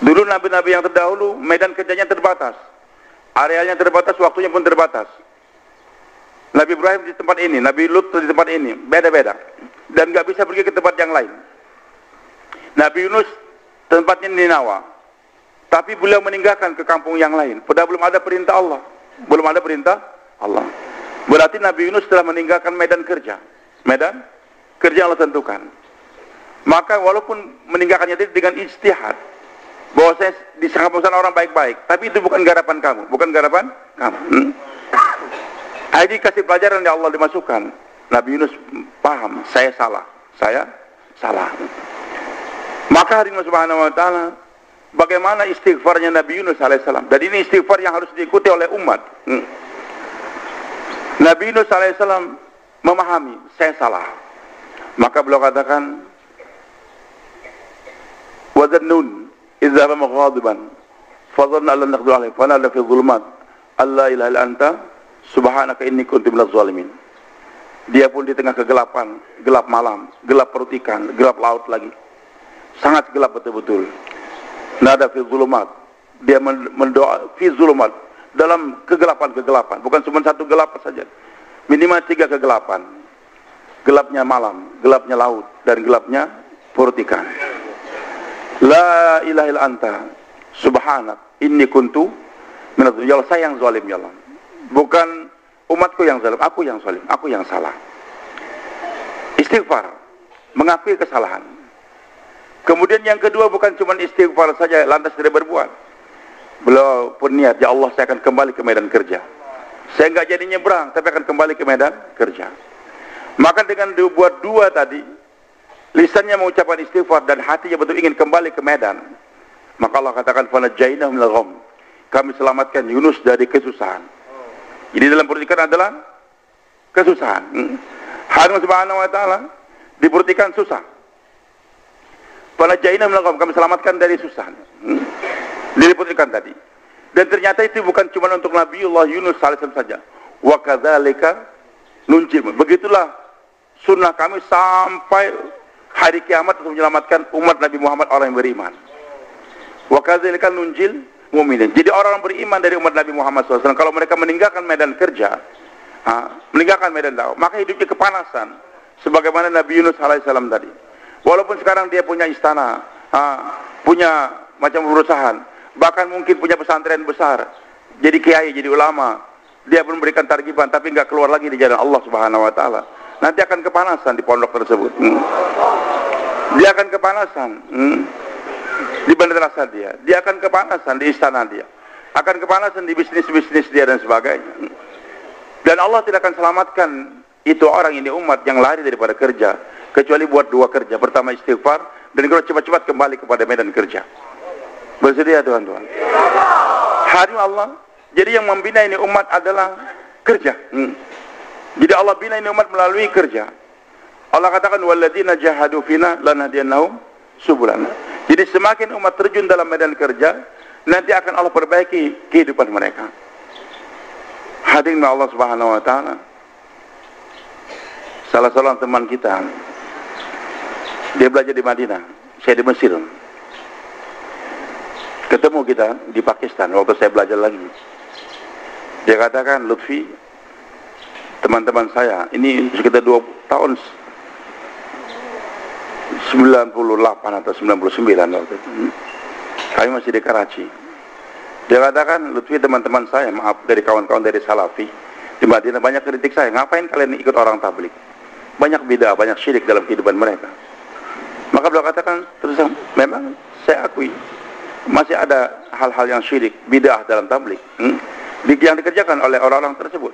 Dulu nabi-nabi yang terdahulu medan kerjanya terbatas, arealnya terbatas, waktunya pun terbatas. Nabi Ibrahim di tempat ini, Nabi Lut di tempat ini, beda-beda, dan nggak bisa pergi ke tempat yang lain. Nabi Yunus tempatnya Ninawa, tapi beliau meninggalkan ke kampung yang lain. Padahal belum ada perintah Allah, belum ada perintah Allah. Berarti Nabi Yunus telah meninggalkan medan kerja yang Allah tentukan. Maka walaupun meninggalkannya itu dengan ijtihad, bahwa saya disangka orang baik-baik, tapi itu bukan garapan kamu, bukan garapan kamu. Ini kasih pelajaran yang Allah dimasukkan. Nabi Yunus paham, saya salah. Maka hari ini subhanahu wa ta'ala, bagaimana istighfarnya Nabi Yunus alaihissalam. Dan ini istighfar yang harus diikuti oleh umat. Nabi Yunus alaihissalam memahami, saya salah. Maka beliau katakan, وَذَنُّونَ إِذَا رَمَ غَاضِبًا فَظَنَّ أَلَّا نَقْدِرَ عَلَيْهِ فَنَادَى فِي الظُّلُمَاتِ أَلَّا إِلَهَ إِلَّا أَنْتَ سُبْحَانَكَ إِنِّي كُنْتُ مِنَظْ ظَالِمِينَ. Dia pun di tengah kegelapan, gelap malam, gelap perut ikan, gelap laut lagi, sangat gelap betul-betul. Nada fi zulumat, dia mendoa fi zulumat, dalam kegelapan, bukan cuma satu gelap saja, minimal 3 kegelapan. Gelapnya malam, gelapnya laut, dan gelapnya perut ikan. La ilaha illa anta subhanak inni kuntu minadz zalimin. Ya Allah, saya yang zalim ya Allah. Bukan umatku yang zalim, aku yang zalim, aku yang salah. Istighfar, mengakui kesalahan. Kemudian yang kedua, bukan cuma istighfar saja lantas tidak berbuat. Beliau pun niat, ya Allah, saya akan kembali ke medan kerja. Saya enggak jadi nyebrang, tapi akan kembali ke medan kerja. Maka dengan dibuat dua tadi, lisannya mengucapkan istighfar dan hatinya betul ingin kembali ke medan, maka Allah katakan fanajjainahu minal gham, kami selamatkan Yunus dari kesusahan. Jadi dalam perut ikan adalah kesusahan. Allah subhanahu wa ta'ala di perut ikan susah. Fanajjainahu minal gham, kami selamatkan dari susah. Dari perut ikan tadi. Dan ternyata itu bukan cuma untuk Nabiullah Yunus alaihissalam saja. Wa kadzalika nunjim. Begitulah sunnah kami sampai hari kiamat untuk menyelamatkan umat Nabi Muhammad, orang yang beriman. Wa kadzalika nunjil mu'minin. Jadi orang beriman dari umat Nabi Muhammad SAW, kalau mereka meninggalkan medan kerja, meninggalkan medan dakwah, maka hidupnya kepanasan. Sebagaimana Nabi Yunus alaihissalam tadi. Walaupun sekarang dia punya istana, punya macam perusahaan, bahkan mungkin punya pesantren besar, jadi kiai, jadi ulama, dia pun memberikan targiban, tapi nggak keluar lagi di jalan Allah Subhanahu Wa Taala. Nanti akan kepanasan di pondok tersebut. Dia akan kepanasan di madrasah dia akan kepanasan di istana dia, akan kepanasan di bisnis-bisnis dia dan sebagainya. Dan Allah tidak akan selamatkan itu orang ini, umat yang lari daripada kerja, kecuali buat dua kerja. Pertama istighfar, dan kalau cepat-cepat kembali kepada medan kerja. Bersedia tuan-tuan? Hari Allah. Jadi yang membina ini umat adalah kerja. Jadi Allah bina ini umat melalui kerja. Allah katakan walladzina jahadu fina lanahdiyannahum subulana. Jadi semakin umat terjun dalam medan kerja, nanti akan Allah perbaiki kehidupan mereka. Hadirin Allah Subhanahu wa taala. Salah seorang teman kita, dia belajar di Madinah, saya di Mesir. Ketemu kita di Pakistan waktu saya belajar lagi. Dia katakan, Lutfi, teman-teman saya, ini sekitar 2 tahun 98 atau 99 waktu itu. Kami masih di Karachi. Dia katakan, Lutfi, teman-teman saya, maaf, dari kawan-kawan dari Salafi di Madinah banyak kritik saya, ngapain kalian ikut orang tablik? Banyak bidah, banyak syirik dalam kehidupan mereka. Maka beliau katakan, terus memang saya akui masih ada hal-hal yang syirik, bidah dalam tablik, yang dikerjakan oleh orang-orang tersebut.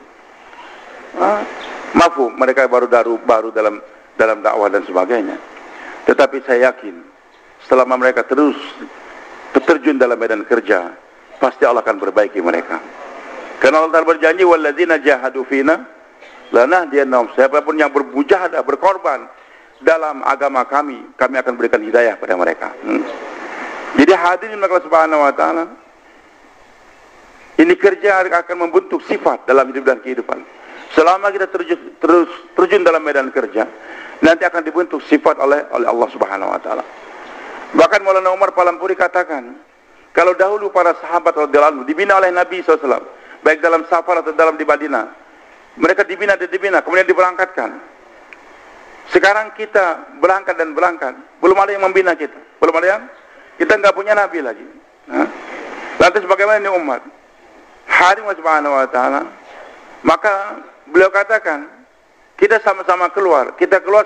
Mafhum, mereka baru dalam dakwah dan sebagainya. Tetapi saya yakin selama mereka terus terjun dalam medan kerja, pasti Allah akan perbaiki mereka. Karena Allah Ta'ala berjanji, walladzina jahadu fina lanahdiyannahum. Siapapun yang bermujahadah, berkorban dalam agama kami akan berikan hidayah pada mereka. Jadi hadirin Allah Subhanahu wa taala, ini kerja akan membentuk sifat dalam hidup dan kehidupan. Selama kita terus terjun dalam medan kerja, nanti akan dibentuk sifat oleh Allah Subhanahu wa taala. Bahkan Maulana Umar Palampuri katakan, Kalau dahulu para sahabat radhiyallahu anhu dibina oleh Nabi SAW, baik dalam safar atau dalam di Madinah, mereka dibina, kemudian diberangkatkan. Sekarang kita berangkat, belum ada yang membina kita, kita nggak punya Nabi lagi. Lantas bagaimana ini umat? Hari Subhanahu wa ta'ala, maka beliau katakan, kita sama-sama keluar,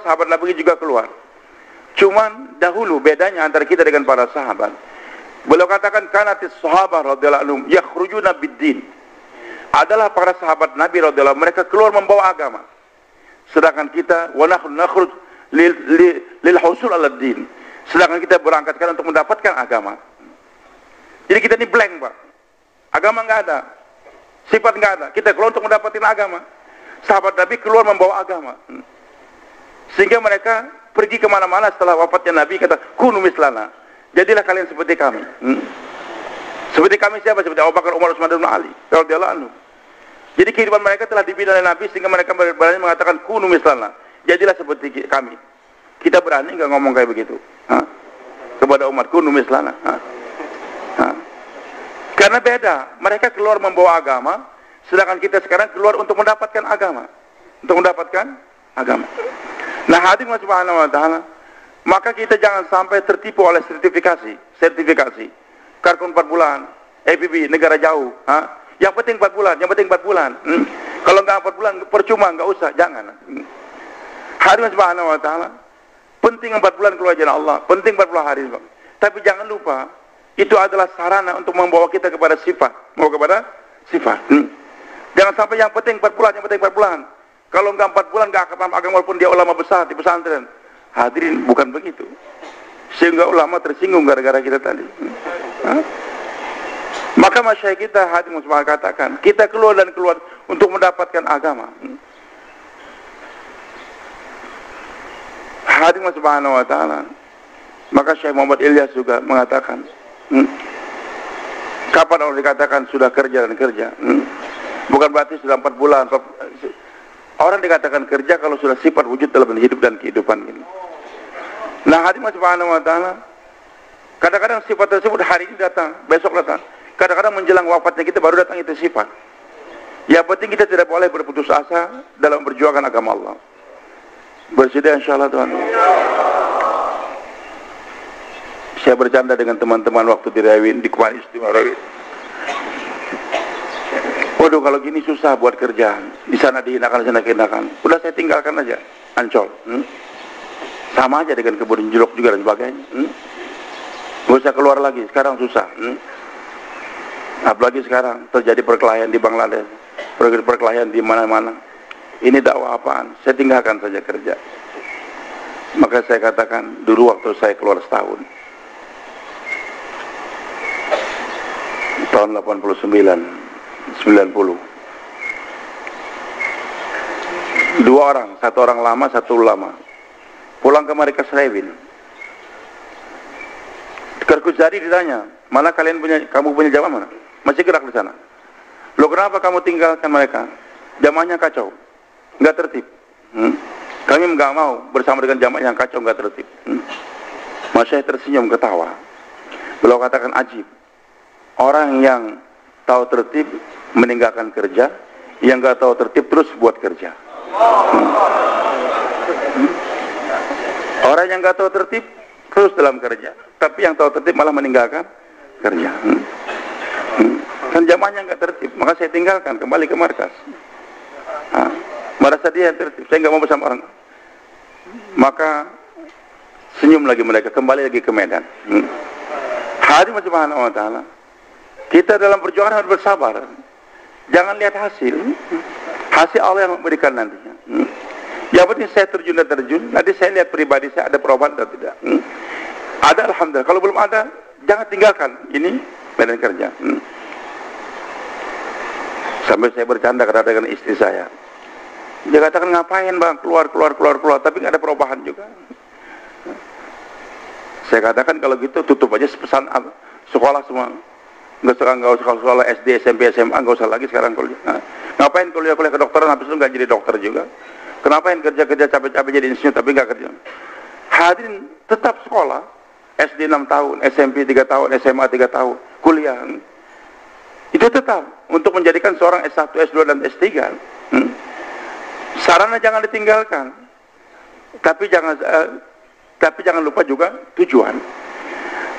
sahabat Nabi juga keluar. Cuman dahulu bedanya antara kita dengan para sahabat, beliau katakan kanatis sahabat radhiyallahu anhum yakhrujuna bid-din. Adalah para sahabat Nabi radhiyallahu anhum, mereka keluar membawa agama. Sedangkan kita wa nahnu nakhruj lil husul ala din. Sedangkan kita berangkatkan untuk mendapatkan agama. Jadi kita ini blank, Pak. Agama enggak ada. Sifat enggak ada. Kita keluar untuk mendapatkan agama. Sahabat Nabi keluar membawa agama. Sehingga mereka pergi kemana-mana setelah wafatnya Nabi, kata kunu mislana. Jadilah kalian seperti kami. Seperti kami siapa? Seperti Abu Bakar, Umar, Utsman, dan Ali radhiyallahu anhu. Jadi kehidupan mereka telah dibina oleh Nabi sehingga mereka berani mengatakan kunu mislana. Jadilah seperti kami. Kita berani enggak ngomong kayak begitu? Kepada umat kunu mislana. Karena beda. Mereka keluar membawa agama, sedangkan kita sekarang keluar untuk mendapatkan agama. Nah, hadirin subhanahu wa ta'ala, maka kita jangan sampai tertipu oleh sertifikasi. Karkun 4 bulan, EPB, negara jauh. Yang penting 4 bulan. Kalau nggak 4 bulan, percuma, nggak usah, jangan. Hadirin subhanahu wa ta'ala, penting 4 bulan keluar jalan Allah, penting 40 hari. Tapi jangan lupa, itu adalah sarana untuk membawa kita kepada sifat. Jangan sampai yang penting 4 bulan. Kalau enggak 4 bulan enggak akan paham agama walaupun dia ulama besar di pesantren. Hadirin, bukan begitu. Sehingga ulama tersinggung gara-gara kita tadi. Maka masyayikh kita hadirin semua katakan, kita keluar untuk mendapatkan agama. Hadirin subhanahu wa ta'ala. Maka Syekh Muhammad Ilyas juga mengatakan, kapan orang dikatakan sudah kerja. Bukan berarti sudah 4 bulan. Orang dikatakan kerja kalau sudah sifat wujud dalam hidup dan kehidupan ini. Nah, hadirin subhanahu wa ta'ala, kadang-kadang sifat tersebut hari ini datang, besok datang. Kadang-kadang menjelang wafatnya kita baru datang itu sifat. Yang penting kita tidak boleh berputus asa dalam berjuangkan agama Allah. Bersedia insyaAllah Tuhan. Saya bercanda dengan teman-teman waktu di Rawin, di Kuala Istimewa Rawin. Waduh, kalau gini susah buat kerja. Di sana dihinakan, di sana dihinakan. Udah saya tinggalkan aja, Ancol. Sama aja dengan kebun jeruk juga dan sebagainya. Nggak usah keluar lagi, sekarang susah. Apalagi sekarang terjadi perkelahian di Bangladesh, perkelahian di mana-mana. Ini dakwah apaan? Saya tinggalkan saja kerja. Maka saya katakan, dulu waktu saya keluar setahun, tahun 89, 90. 2 orang, 1 orang lama, 1 ulama. Pulang ke Markas Rawin. Kerkujari ditanya, mana kamu punya jamaah mana? Masih gerak di sana. Loh, kenapa kamu tinggalkan mereka? Jamaahnya kacau, nggak tertib. Kami nggak mau bersama dengan jamaah yang kacau, nggak tertib. Mas Syekh tersenyum ketawa. Beliau katakan, ajib. Orang yang tahu tertib meninggalkan kerja, yang nggak tahu tertib terus buat kerja. Orang yang nggak tahu tertib terus dalam kerja, tapi yang tahu tertib malah meninggalkan kerja. Kan jamaahnya nggak tertib, maka saya tinggalkan, kembali ke markas. Merasa dia tertib, saya nggak mau bersama orang. Maka senyum lagi mereka, kembali lagi ke Medan. Hadirin subhanahu wa ta'ala, kita dalam perjuangan harus bersabar. Jangan lihat hasil Allah yang memberikan nantinya. Yang penting saya terjun dan terjun, nanti saya lihat pribadi saya ada perubahan atau tidak. Ada, alhamdulillah. Kalau belum ada, jangan tinggalkan ini medan kerja. Sampai saya bercanda karena dengan istri saya. Dia katakan, ngapain bang, keluar, tapi nggak ada perubahan juga. Saya katakan, kalau gitu tutup aja pesan sekolah semua. Nggak usah sekolah SD, SMP, SMA, nggak usah lagi sekarang kuliah. Ngapain kuliah kedokteran, habis itu nggak jadi dokter juga. Kenapa kerja capek-capek jadi insinyur tapi nggak kerja? Hadirin, tetap sekolah. SD 6 tahun, SMP 3 tahun, SMA 3 tahun. kuliah. Itu tetap untuk menjadikan seorang S1, S2 dan S3. Sarana jangan ditinggalkan. Tapi jangan lupa juga tujuan.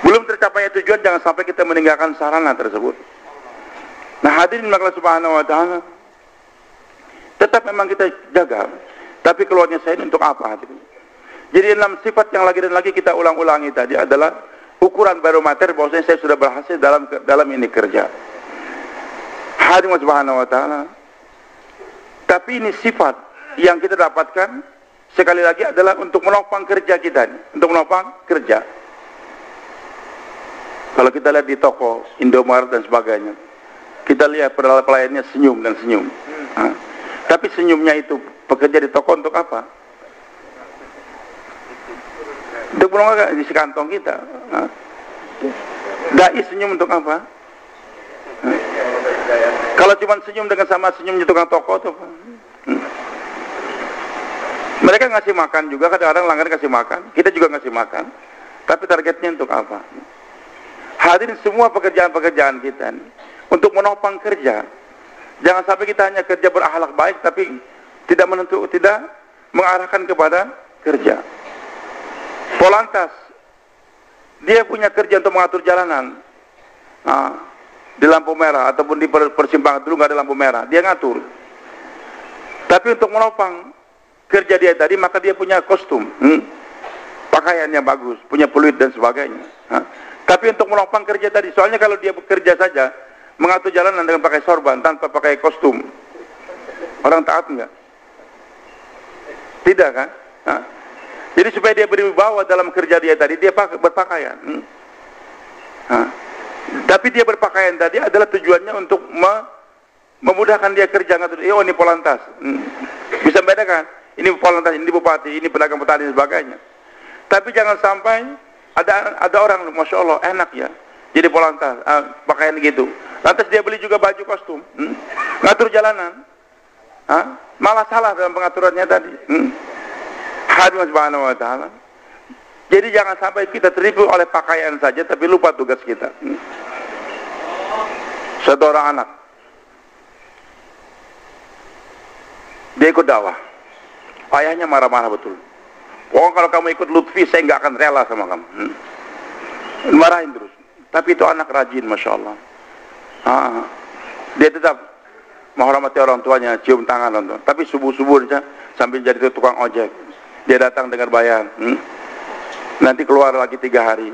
Belum tercapai tujuan, jangan sampai kita meninggalkan sarana tersebut. Nah, hadirin Allah Subhanahu wa taala, tetap memang kita jaga. Tapi keluarnya saya ini untuk apa? Jadi 6 sifat yang lagi dan lagi kita ulang-ulangi tadi adalah ukuran barometer bahwasanya saya sudah berhasil dalam ini kerja. Hadirin Allah Subhanahu wa taala. Tapi ini sifat yang kita dapatkan sekali lagi adalah untuk menopang kerja kita ini, untuk menopang kerja. Kalau kita lihat di toko Indomaret dan sebagainya, kita lihat pelayannya senyum dan senyum. Tapi senyumnya itu pekerja di toko untuk apa? Untuk menongak di kantong kita. Dai senyum untuk apa? Kalau cuma senyum dengan sama senyumnya tukang toko itu apa? Mereka ngasih makan juga, kadang-kadang langganan kasih makan, kita juga ngasih makan, tapi targetnya untuk apa? Hadirin, semua pekerjaan-pekerjaan kita ini untuk menopang kerja. Jangan sampai kita hanya kerja berakhlak baik tapi tidak mengarahkan kepada kerja. Polantas, dia punya kerja untuk mengatur jalanan. Di lampu merah ataupun di persimpangan dulu nggak ada lampu merah, dia ngatur. Tapi untuk menopang kerja dia tadi, maka dia punya kostum, pakaiannya bagus, punya peluit dan sebagainya. Tapi untuk menopang kerja tadi, soalnya kalau dia bekerja saja mengatur jalanan dengan pakai sorban tanpa pakai kostum, orang taat enggak? Tidak kan? Jadi supaya dia berwibawa dalam kerja dia tadi, dia berpakaian. Tapi dia berpakaian tadi adalah tujuannya untuk memudahkan dia kerja. Oh, ini Polantas, bisa bedakan ini Polantas, ini bupati, ini pedagang petani dan sebagainya. Tapi jangan sampai ada orang, masya Allah enak ya jadi Polantas, pakaian gitu, lantas dia beli juga baju kostum, ngatur jalanan, malah salah dalam pengaturannya tadi. Hadirin subhanahu wa ta'ala. Jadi jangan sampai kita tertipu oleh pakaian saja tapi lupa tugas kita. Satu orang anak, dia ikut dakwah, ayahnya marah-marah betul. Kalau kamu ikut Lutfi, saya nggak akan rela sama kamu. Marahin terus. Tapi itu anak rajin, masya Allah. Dia tetap menghormati orang tuanya, cium tangan orang tua. Tapi subuh-subuh sambil jadi tukang ojek, dia datang dengan bayan. Nanti keluar lagi 3 hari.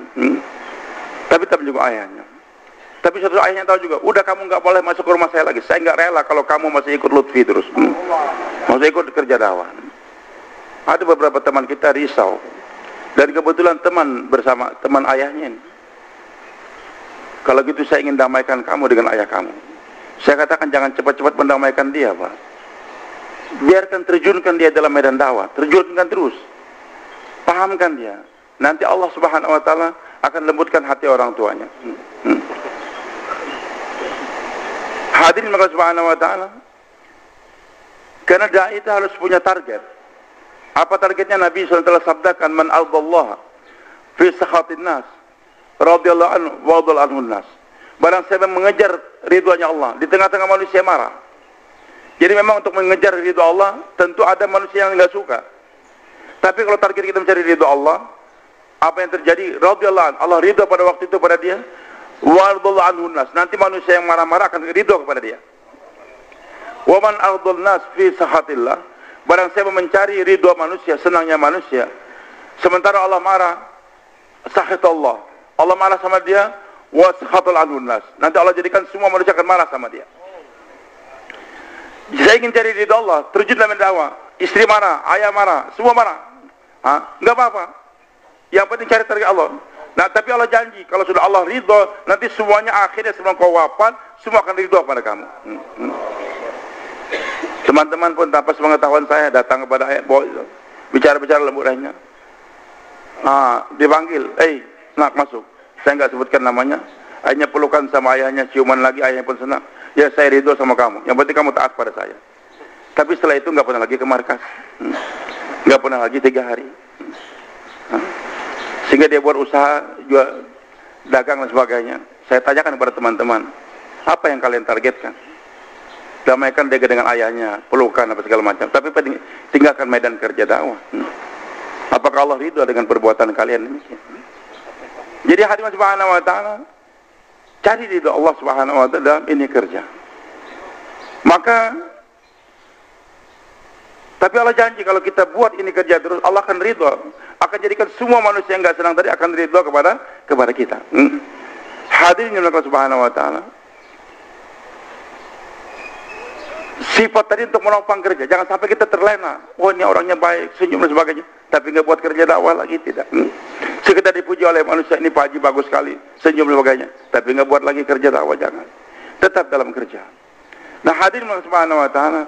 Tapi tetap juga ayahnya. Tapi satu ayahnya tahu juga, udah kamu nggak boleh masuk ke rumah saya lagi. Saya nggak rela kalau kamu masih ikut Lutfi terus. Masih ikut kerja dakwah. Ada beberapa teman kita risau, dan kebetulan teman ayahnya ini. Kalau gitu saya ingin damaikan kamu dengan ayah kamu. Saya katakan jangan cepat-cepat mendamaikan dia, Pak. Biarkan, terjunkan dia dalam medan dakwah, terjunkan terus. Pahamkan dia. Nanti Allah Subhanahu wa taala akan lembutkan hati orang tuanya. Hadirin Allah Subhanahu wa taala. Karena dai itu harus punya target. Apa targetnya? Nabi SAW sabdakan, man ardallah fi sakhatin nas radhiyallahu anhu wa radhal anhu nas. Barang siapa mengejar ridhonya Allah, di tengah-tengah manusia marah. Jadi memang untuk mengejar ridho Allah, tentu ada manusia yang enggak suka. Tapi kalau target kita mencari ridho Allah, apa yang terjadi? Radhiyallahu anhu, Allah ridho pada waktu itu pada dia, wa radhal anhu nas. Nanti manusia yang marah-marah akan ridho kepada dia. Wa man ardal nas fi sakhatillah, barang siapa mencari ridho manusia, senangnya manusia, sementara Allah marah, sakhat Allah, Allah marah sama dia, wa sakhatul anhu nas. Nanti Allah jadikan semua manusia akan marah sama dia. Saya ingin cari ridho Allah, terjun dalam dakwah, istri marah, ayah marah, semua marah, enggak apa-apa. Yang penting cari target Allah. Nah, tapi Allah janji kalau sudah Allah ridho, nanti semuanya akhirnya sebelum kau wafat, semua akan ridho pada kamu. Teman-teman pun tanpa sepengetahuan saya datang kepada ayah, bicara-bicara lembut ayahnya. Dipanggil, nak masuk. Saya nggak sebutkan namanya. Ayahnya pelukan sama ayahnya, ciuman lagi, ayahnya pun senang. Ya, saya ridho sama kamu. Yang penting kamu taat pada saya. Tapi setelah itu nggak pernah lagi ke markas. Nggak pernah lagi 3 hari. Sehingga dia buat usaha, jual dagang dan sebagainya. Saya tanyakan kepada teman-teman, apa yang kalian targetkan? Damaikan dia dengan ayahnya, pelukan apa segala macam. Tapi tinggalkan medan kerja dakwah. Apakah Allah ridho dengan perbuatan kalian demikian? Jadi hadirin subhanahu wa ta'ala, cari ridho Allah subhanahu wa ta'ala dalam ini kerja. Maka, tapi Allah janji kalau kita buat ini kerja terus, Allah akan ridho. Akan jadikan semua manusia yang gak senang tadi akan ridho kepada kita. Hadirin yang Allah subhanahu wa ta'ala, sifat tadi untuk menopang kerja, jangan sampai kita terlena. Oh, ini orangnya baik, senyum dan sebagainya, tapi nggak buat kerja dakwah lagi, tidak. Sekedar dipuji oleh manusia, ini Pak Haji bagus sekali, senyum dan sebagainya, tapi nggak buat lagi kerja dakwah, jangan. Tetap dalam kerja. Nah, hadirin subhanahu wa ta'ala,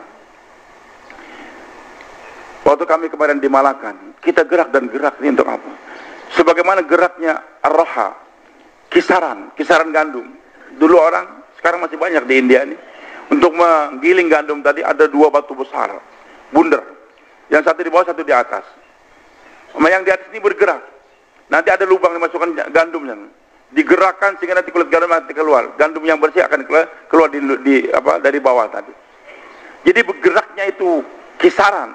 waktu kami kemarin di Malakan, kita gerak dan gerak ini untuk apa? Sebagaimana geraknya Ar-Roha, kisaran gandum. Dulu orang, sekarang masih banyak di India ini. Untuk menggiling gandum tadi ada 2 batu besar, bundar. Yang satu di bawah, satu di atas. Yang di atas ini bergerak. Nanti ada lubang dimasukkan gandumnya. Digerakkan sehingga nanti kulit gandum nanti keluar. Gandum yang bersih akan keluar dari bawah tadi. Jadi bergeraknya itu kisaran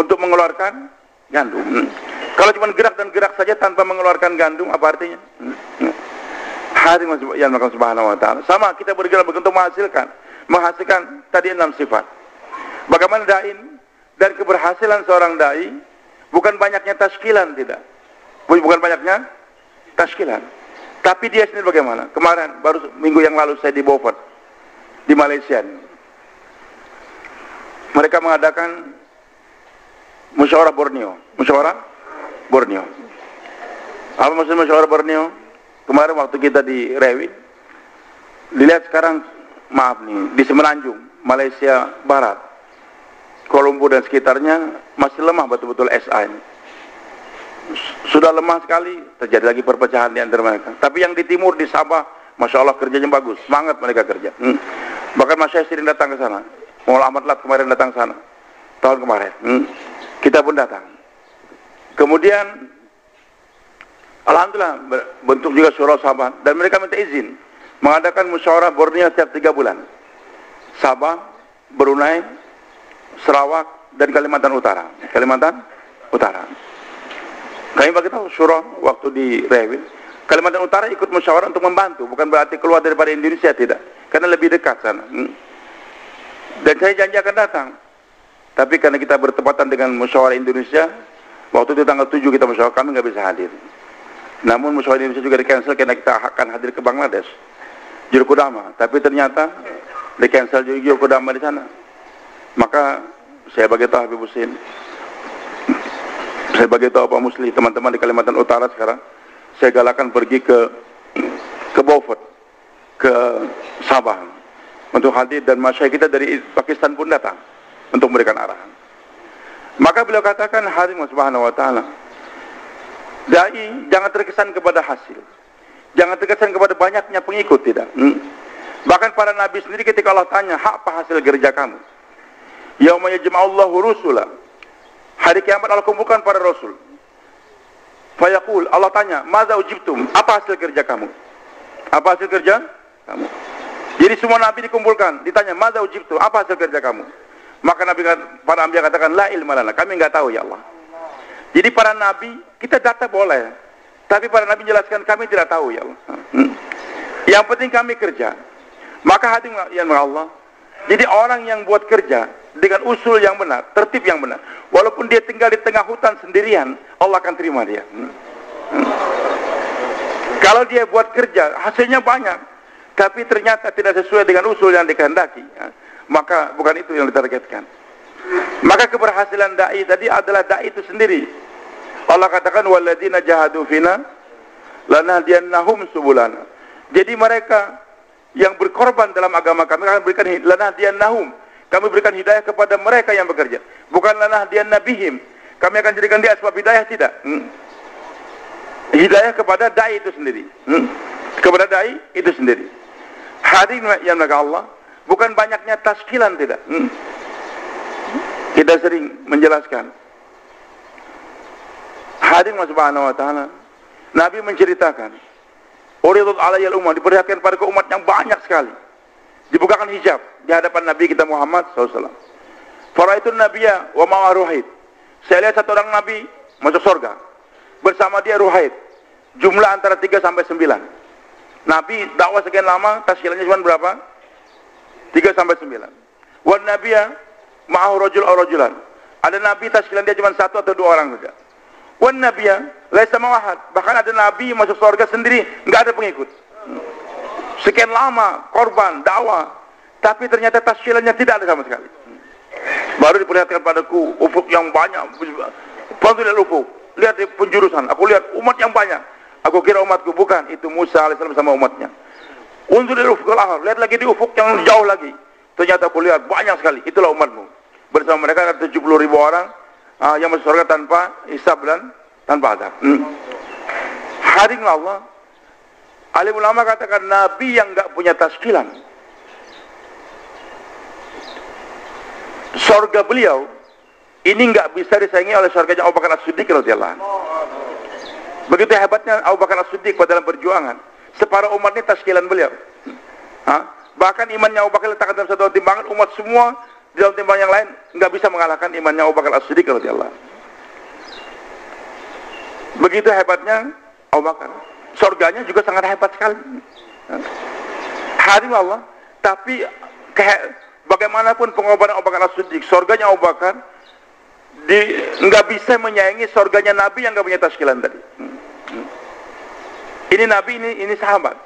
untuk mengeluarkan gandum. Kalau cuma gerak dan gerak saja tanpa mengeluarkan gandum, apa artinya? Hadirin yang Allah subhanahu wa ta'ala. Sama kita bergerak untuk menghasilkan tadi 6 sifat. Bagaimana da'i dan keberhasilan seorang da'i bukan banyaknya tashkilan, tidak. Bukan banyaknya tashkilan. Tapi dia sendiri bagaimana? Kemarin baru minggu yang lalu saya di Beaufort di Malaysia. Mereka mengadakan musyawarah Borneo. Apa maksud musyawarah Borneo? Kemarin waktu kita di Rewi, dilihat sekarang, maaf nih, di Semenanjung, Malaysia Barat, Kuala Lumpur dan sekitarnya masih lemah betul-betul SA ini. Sudah lemah sekali, terjadi lagi perpecahan di antara mereka. Tapi yang di timur, di Sabah, Masya Allah kerjanya bagus, semangat mereka kerja. Bahkan Mas Syekh sering datang ke sana. Maulana Ahmad Lat kemarin datang ke sana, tahun kemarin. Kita pun datang. Kemudian alhamdulillah bentuk juga surau Sabah, dan mereka minta izin mengadakan musyawarah Borneo setiap 3 bulan. Sabah, Brunei, Sarawak, dan Kalimantan Utara. Kami bagi tahu surau waktu di Rewi, Kalimantan Utara ikut musyawarah untuk membantu, bukan berarti keluar daripada Indonesia, tidak, karena lebih dekat sana. Dan saya janji akan datang. Tapi karena kita bertepatan dengan musyawarah Indonesia, waktu itu tanggal 7 kita musyawarah, kami nggak bisa hadir. Namun musyawarah Indonesia juga di-cancel karena kita akan hadir ke Bangladesh, Jurkodama. Tapi ternyata di-cancel juga Jurkodama di sana. Maka saya bagi tahu Habib Husin, saya bagi tahu Pak Musli, teman-teman di Kalimantan Utara sekarang, saya galakan pergi ke Beaufort, ke Sabah untuk hadir, dan masyayikh kita dari Pakistan pun datang untuk memberikan arahan. Maka beliau katakan, hadirin subhanahu wa ta'ala, dai jangan terkesan kepada hasil, jangan terkesan kepada banyaknya pengikut, tidak. Bahkan para nabi sendiri ketika Allah tanya, apa hasil kerja kamu? Yauma yajma'ullahu rusula, hari kiamat Allah kumpulkan para rasul. Fayaqul, Allah tanya, madza ujibtum, apa hasil kerja kamu? Apa hasil kerja kamu? Jadi semua nabi dikumpulkan, ditanya, madza ujibtum, apa hasil kerja kamu? Maka para nabi katakan, la ilma lana, kami enggak tahu ya Allah. Jadi para nabi, kita data boleh, tapi para nabi jelaskan, kami tidak tahu ya Allah. Yang penting kami kerja. Maka hadirin yang Allah, jadi orang yang buat kerja dengan usul yang benar, tertib yang benar, walaupun dia tinggal di tengah hutan sendirian, Allah akan terima dia. Kalau dia buat kerja, hasilnya banyak, tapi ternyata tidak sesuai dengan usul yang dikehendaki, maka bukan itu yang ditargetkan. Maka keberhasilan da'i tadi adalah da'i itu sendiri. Allah katakan, walladzina jahadu fina lanahdiyannahum subulana. Jadi mereka yang berkorban dalam agama kami akan berikan lanahdiyannahum, kami berikan hidayah kepada mereka yang bekerja. Bukan lanahdiyannabihim, kami akan jadikan dia sebab hidayah, tidak. Hidayah kepada da'i itu sendiri. Kepada da'i itu sendiri. Hadirin yang dimuliakan Allah, bukan banyaknya tashkilan, tidak. Kita sering menjelaskan. Hadirin subhanahu wa ta'ala, Nabi menceritakan Uridat alayal ummah, diperlihatkan pada umat yang banyak sekali. Dibukakan hijab di hadapan Nabi kita Muhammad SAW. Faraitun Nabiya wa ma'a Ruhaid. Saya lihat satu orang Nabi masuk surga. Bersama dia Ruhaid. Jumlah antara 3 sampai 9. Nabi dakwah sekian lama, tashkilannya cuma berapa? 3 sampai 9. Wan Nabiya ma'ahu rajul aw rajulan. Ada Nabi tashkilan dia cuma 1 atau 2 orang saja. Wan Nabiya laisa ma'ahad. Bahkan ada Nabi masuk surga sendiri, enggak ada pengikut. Sekian lama korban dakwah, tapi ternyata tashkilannya tidak ada sama sekali. Baru diperlihatkan padaku ufuk yang banyak. Pantu lihat ufuk, lihat di penjurusan. Aku lihat umat yang banyak. Aku kira umatku, bukan, itu Musa alaihissalam sama umatnya. Untuk di ufuk al-akhir, lihat lagi di ufuk yang jauh lagi. Ternyata aku lihat banyak sekali. Itulah umatmu. Bersama mereka ada 70.000 orang yang masuk surga tanpa hisab dan tanpa azab. Hadirin Allah, alim ulama katakan Nabi yang enggak punya tashkilan, surga beliau ini enggak bisa disaingi oleh surganya Abu Bakar As-Siddiq radhiyallahu anhu. Begitu hebatnya Abu Bakar As-Siddiq pada dalam perjuangan. Separuh umat ini tashkilan beliau. Bahkan imannya Abu Bakar letakkan dalam satu timbangan, umat semua di dalam timbangan yang lain enggak bisa mengalahkan imannya Abu Bakar As-Siddiq radhiyallahu anhu. Begitu hebatnya Abu Bakar. Surganya juga sangat hebat sekali. Hadirin Allah, tapi bagaimanapun pengorbanan Abu Bakar As-Siddiq, surganya Abu Bakar nggak bisa menyaingi surganya Nabi yang nggak punya tashkilan tadi. Ini Nabi, ini sahabat.